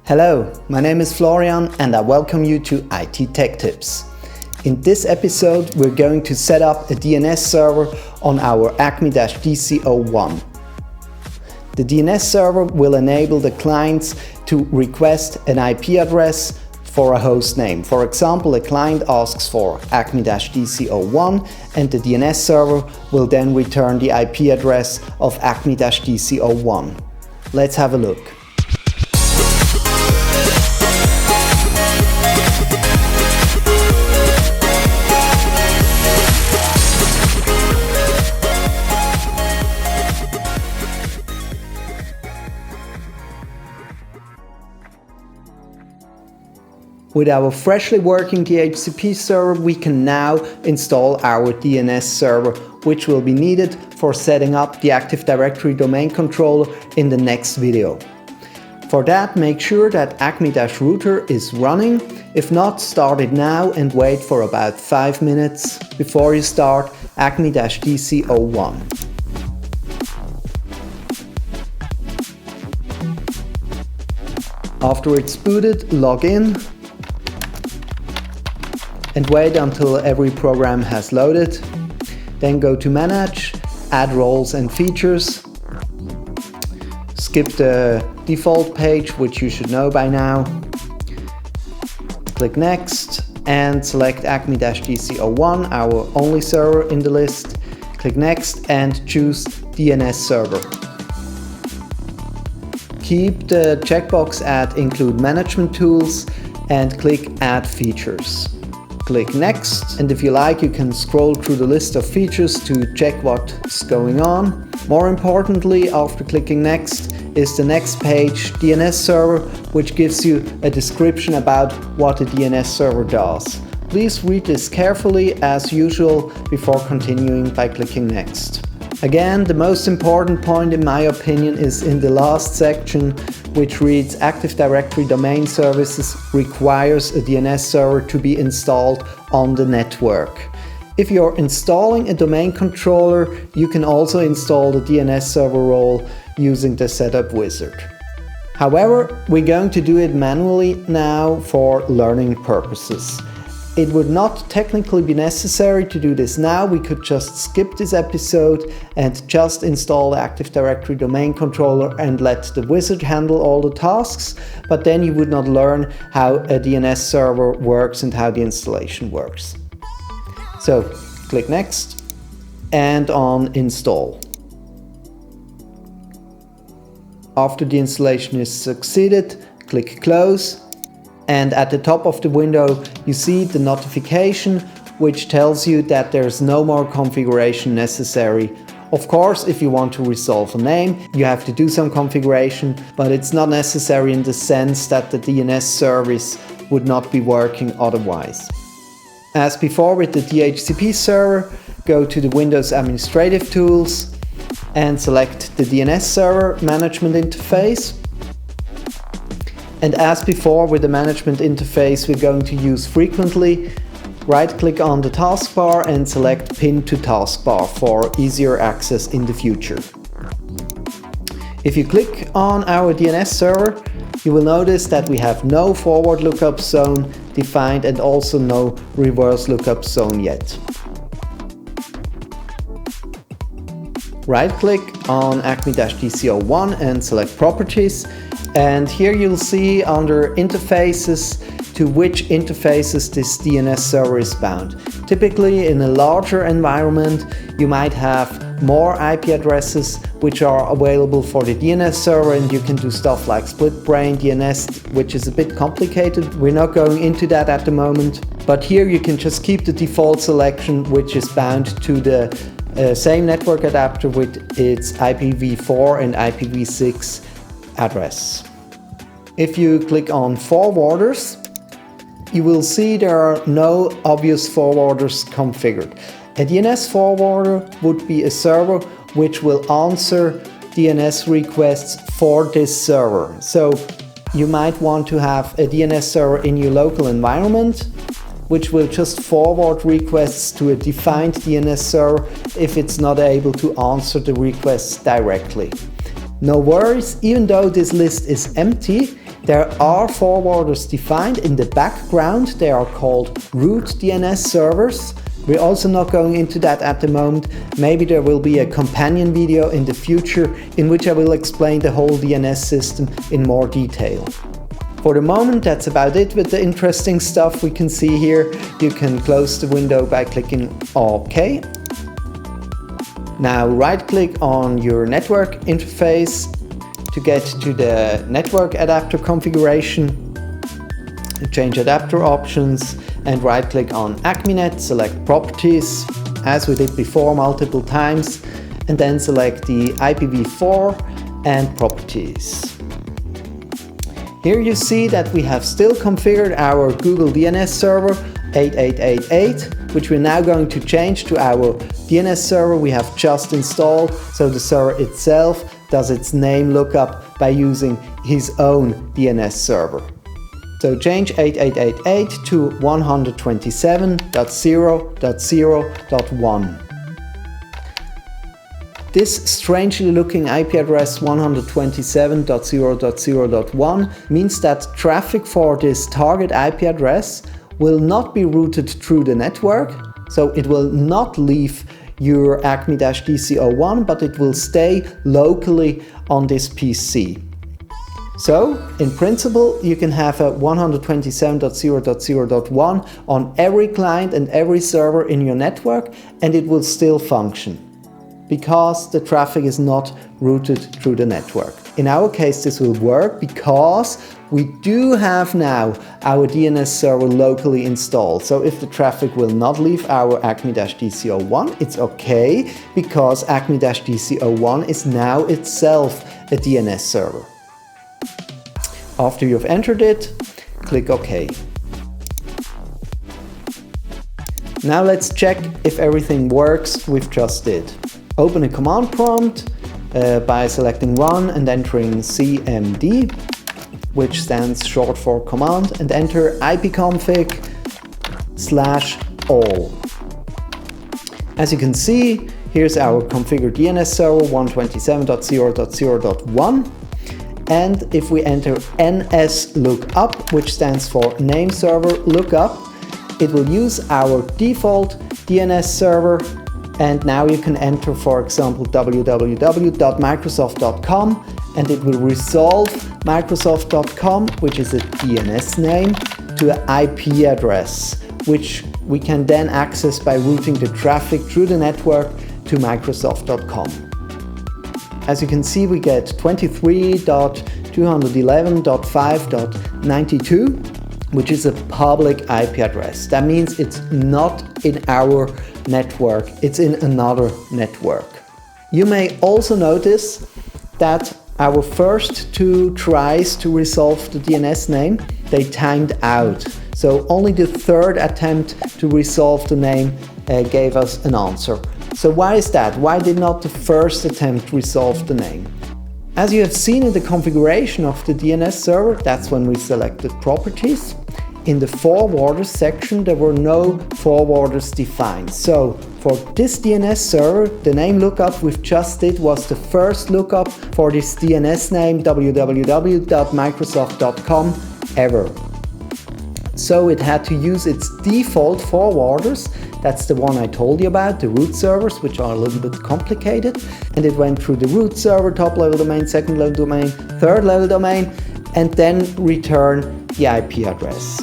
Hello, my name is Florian and I welcome you to IT Tech Tips. In this episode we're going to set up a DNS server on our Acme-DC01. The DNS server will enable the clients to request an IP address for a host name. For example, a client asks for Acme-DC01 and the DNS server will then return the IP address of Acme-DC01. Let's have a look. With our freshly working DHCP server, we can now install our DNS server, which will be needed for setting up the Active Directory domain controller in the next video. For that, make sure that Acme-router is running. If not, start it now and wait for about 5 minutes before you start Acme-DC01. After it's booted, log in and wait until every program has loaded. Then go to Manage, add roles and features. Skip the default page, which you should know by now. Click Next and select Acme-DC01, our only server in the list. Click Next and choose DNS Server. Keep the checkbox at Include Management Tools and click Add Features. Click Next, and if you like, you can scroll through the list of features to check what's going on. More importantly, after clicking Next, is the next page, DNS Server, which gives you a description about what a DNS server does. Please read this carefully as usual before continuing by clicking Next. Again, the most important point in my opinion is in the last section, which reads Active Directory Domain Services requires a DNS server to be installed on the network. If you're installing a domain controller, you can also install the DNS server role using the setup wizard. However, we're going to do it manually now for learning purposes. It would not technically be necessary to do this now. We could just skip this episode and just install the Active Directory domain controller and let the wizard handle all the tasks, but then you would not learn how a DNS server works and how the installation works. So click Next and on Install. After the installation is succeeded, click Close. And at the top of the window you see the notification which tells you that there's no more configuration necessary. Of course, if you want to resolve a name, you have to do some configuration, but it's not necessary in the sense that the DNS service would not be working otherwise. As before with the DHCP server, go to the Windows Administrative Tools and select the DNS Server Management Interface. And as before with the management interface we're going to use frequently, right-click on the taskbar and select Pin to Taskbar for easier access in the future. If you click on our DNS server, you will notice that we have no forward lookup zone defined and also no reverse lookup zone yet. Right-click on Acme-DC01 and select Properties. And here you'll see under interfaces to which interfaces this DNS server is bound. Typically in a larger environment you might have more IP addresses which are available for the DNS server, and you can do stuff like split brain DNS, which is a bit complicated. We're not going into that at the moment, but here you can just keep the default selection which is bound to the same network adapter with its IPv4 and IPv6 address. If you click on Forwarders, you will see there are no obvious forwarders configured. A DNS forwarder would be a server which will answer DNS requests for this server. So you might want to have a DNS server in your local environment which will just forward requests to a defined DNS server if it's not able to answer the requests directly. No worries, even though this list is empty, There are forwarders defined in the background. They are called root DNS servers. We're also not going into that at the moment. Maybe there will be a companion video in the future in which I will explain the whole DNS system in more detail. For the moment, that's about it with the interesting stuff we can see here. You can close the window by clicking OK. Now right-click on your network interface to get to the network adapter configuration, change adapter options, and right-click on AcmeNet, select Properties, as we did before multiple times, and then select the IPv4 and Properties. Here you see that we have still configured our Google DNS server 8888, which we're now going to change to our DNS server we have just installed, so the server itself does its name lookup by using his own DNS server. So change 8888 to 127.0.0.1. This strangely looking IP address 127.0.0.1 means that traffic for this target IP address will not be routed through the network, so it will not leave your Acme-DC01, but it will stay locally on this PC. So, in principle, you can have a 127.0.0.1 on every client and every server in your network, and it will still function, because the traffic is not routed through the network. In our case, this will work because we do have now our DNS server locally installed. So if the traffic will not leave our Acme-DC01, it's okay, because Acme-DC01 is now itself a DNS server. After you've entered it, click OK. Now let's check if everything works we've just did. Open a command prompt by selecting Run and entering CMD, which stands short for command, and enter ipconfig/all. As you can see, here's our configured DNS server 127.0.0.1. And if we enter nslookup, which stands for name server lookup, it will use our default DNS server. And now you can enter, for example, www.microsoft.com, and it will resolve microsoft.com, which is a DNS name, to an IP address, which we can then access by routing the traffic through the network to microsoft.com. As you can see, we get 23.211.5.92, which is a public IP address. That means it's not in our network, it's in another network. You may also notice that our first two tries to resolve the DNS name, they timed out. So only the third attempt to resolve the name gave us an answer. So why is that? Why did not the first attempt resolve the name? As you have seen in the configuration of the DNS server, that's when we selected Properties. In the forwarders section, there were no forwarders defined. So for this DNS server, the name lookup we've just did was the first lookup for this DNS name www.microsoft.com ever. So it had to use its default forwarders. That's the one I told you about, the root servers, which are a little bit complicated. And it went through the root server, top level domain, second level domain, third level domain, and then return the IP address.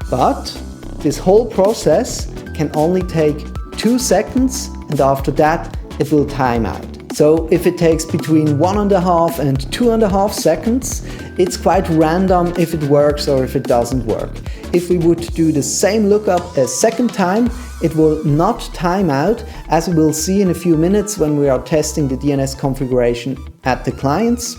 But this whole process can only take 2 seconds, and after that it will time out. So if it takes between 1.5 and 2.5 seconds, it's quite random if it works or if it doesn't work. If we would do the same lookup a second time, it will not time out, as we will see in a few minutes when we are testing the DNS configuration at the clients.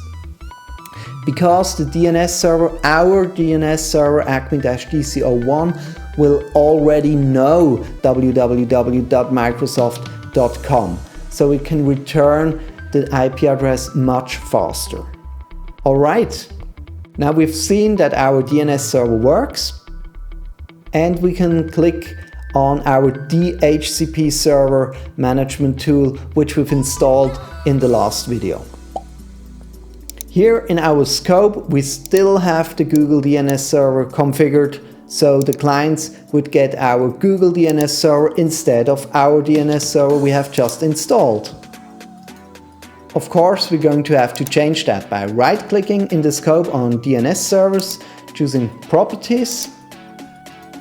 Because the DNS server, our DNS server Acme-DC01, will already know www.microsoft.com, so it can return the IP address much faster. Alright, now we've seen that our DNS server works, and we can click on our DHCP Server management tool, which we've installed in the last video. Here in our scope, we still have the Google DNS Server configured, so the clients would get our Google DNS Server instead of our DNS Server we have just installed. Of course, we're going to have to change that by right-clicking in the scope on DNS servers, choosing Properties,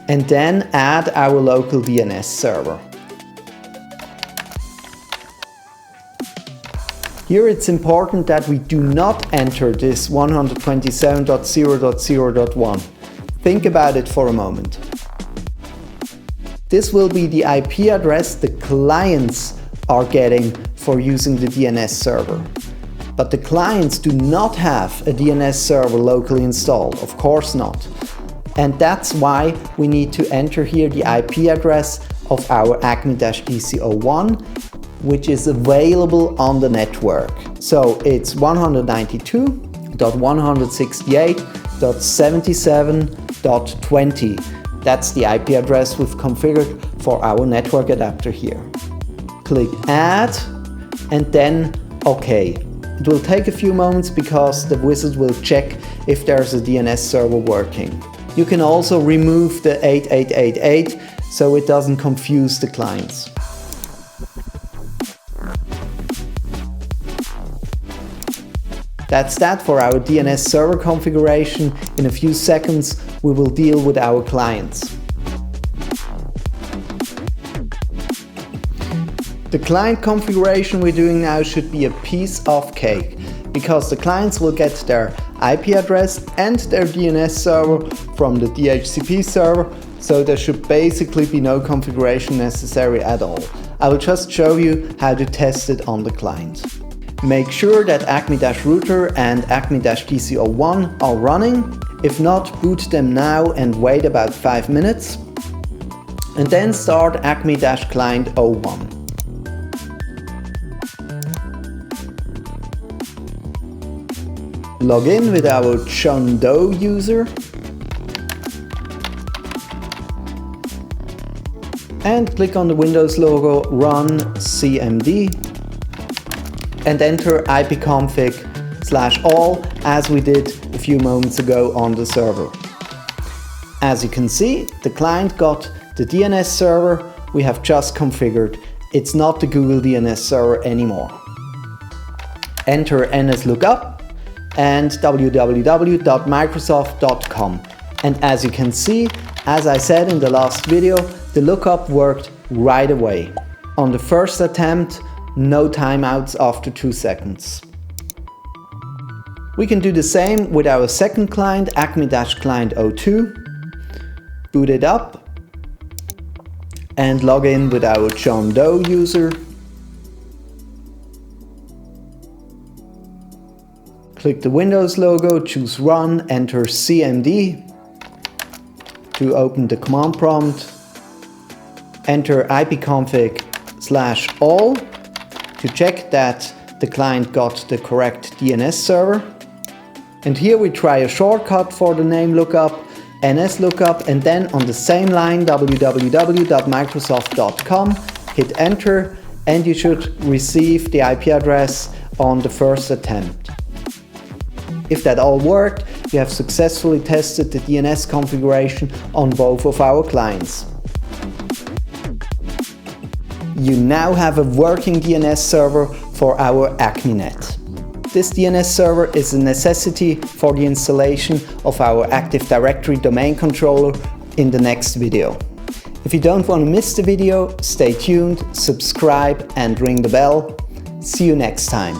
and then add our local DNS server. Here it's important that we do not enter this 127.0.0.1. Think about it for a moment. This will be the IP address the clients are getting for using the DNS server. But the clients do not have a DNS server locally installed, of course not. And that's why we need to enter here the IP address of our acme-dc01, which is available on the network. So it's 192.168.77.20. That's the IP address we've configured for our network adapter here. Click Add and then OK. It will take a few moments because the wizard will check if there's a DNS server working. You can also remove the 8888 so it doesn't confuse the clients. That's that for our DNS server configuration. In a few seconds we will deal with our clients. The client configuration we're doing now should be a piece of cake, because the clients will get their IP address and their DNS server from the DHCP server, so there should basically be no configuration necessary at all. I will just show you how to test it on the client. Make sure that acme-router and acme-dc01 are running. If not, boot them now and wait about 5 minutes. And then start acme-client 01. Log in with our John Doe user and click on the Windows logo, run cmd and enter ipconfig/all as we did a few moments ago on the server. As you can see, the client got the DNS server we have just configured. It's not the Google DNS server anymore. Enter nslookup and www.microsoft.com. And as you can see, as I said in the last video, the lookup worked right away. On the first attempt, no timeouts after 2 seconds. We can do the same with our second client, acme-client 02. Boot it up and log in with our John Doe user. Click the Windows logo, choose Run, enter cmd to open the command prompt. Enter ipconfig/all to check that the client got the correct DNS server. And here we try a shortcut for the name lookup, nslookup, and then on the same line www.microsoft.com, hit enter, and you should receive the IP address on the first attempt. If that all worked, we have successfully tested the DNS configuration on both of our clients. You now have a working DNS server for our AcmeNet. This DNS server is a necessity for the installation of our Active Directory domain controller in the next video. If you don't want to miss the video, stay tuned, subscribe and ring the bell. See you next time.